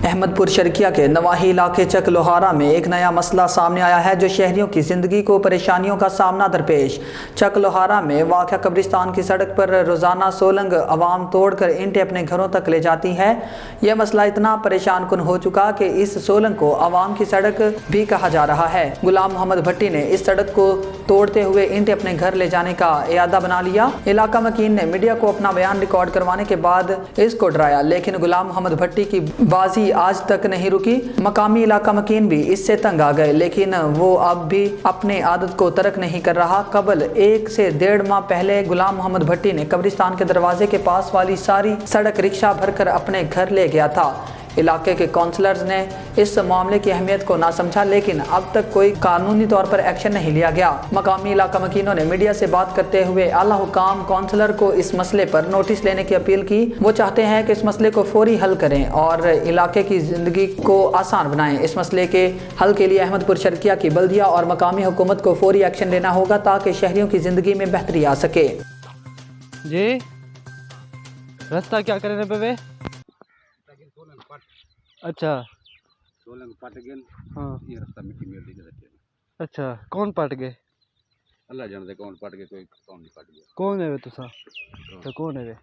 अहमदपुर शर्किया के नवाही इलाके चक लोहारा में एक नया मसला सामने आया है जो शहरियों की जिंदगी को परेशानियों का सामना दरपेश। चक लोहारा में वाक़या कब्रिस्तान की सड़क पर रोज़ाना सोलंग आवाम तोड़कर ईंटें अपने घरों तक ले जाती है। यह मसला इतना परेशान कुन हो चुका कि इस सोलंग को आवाम की सड़क भी कहा जा रहा है। गुलाम मोहम्मद भट्टी ने इस सड़क को तोड़ते हुए ईंटें अपने घर ले जाने का इरादा बना लिया। इलाका मकीन ने मीडिया को अपना बयान रिकॉर्ड करवाने के बाद इसको डराया, लेकिन गुलाम मोहम्मद भट्टी की बाजी आज तक नहीं रुकी। मकामी इलाका मकीन भी इससे तंग आ गए, लेकिन वो अब भी अपने आदत को तर्क नहीं कर रहा। कबल 1 से 1.5 माह पहले गुलाम मोहम्मद भट्टी ने कब्रिस्तान के दरवाजे के पास वाली सारी सड़क रिक्शा भरकर अपने घर ले गया था। इलाके के काउंसलर्स ने इस मामले की अहमियत को ना समझा, लेकिन अब तक कोई कानूनी तौर पर एक्शन नहीं लिया गया। मकामी इलाका मकीनों ने मीडिया से बात करते हुए आला हुकाम काउंसलर को इस मसले पर नोटिस लेने की अपील की। वो चाहते हैं कि इस मसले को फौरी हल करें और इलाके की जिंदगी को आसान बनाएं। इस मसले के हल के लिए अहमदपुर शर्किया की बल्दिया और मकामी हुकूमत को फौरी एक्शन लेना होगा ताकि शहरियों की जिंदगी में बेहतरी आ सके। जी रास्ता क्या करे पे? अच्छा सोलंग पट गए। हाँ ये रास्ता मिट्टी में दी जाती है। अच्छा कौन पट गए? अल्लाह जानते कौन पट गए, कोई कौन नहीं पट गया। कौन है वे तुसा? तो कौन है वे?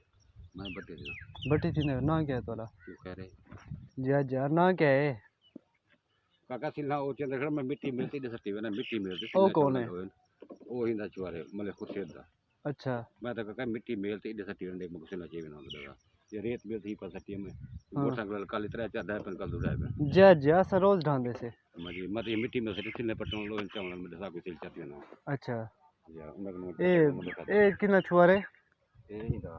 मैं बटे थी। बटी थी ने ना क्या है तोला? क्यों कह रहे जा जा ना क्या है? काका सिल्ला ओ चंद खड़ में मिट्टी मिलती दे सकती है ना, मिट्टी मिलती। ओ कौन है? ओ हिंदा चुवारे मले खुद से दा। अच्छा मैं तो काका मिट्टी मिलती दे सकती है ने मुझसे ना चाहिए ना दादा। ये रेत मिलती कर सकती है मैं। हाँ। मोटरसाइकिल कल इतना चाहता है पर कल दूर है। जा जा सरोज ढांडे से। मजी मत ये मिट्टी में से सिल्ले पटों लो इन चावल में दसा को सिल चाहती है ना। अच्छा या ए कितना छुआरे? ए ही दा।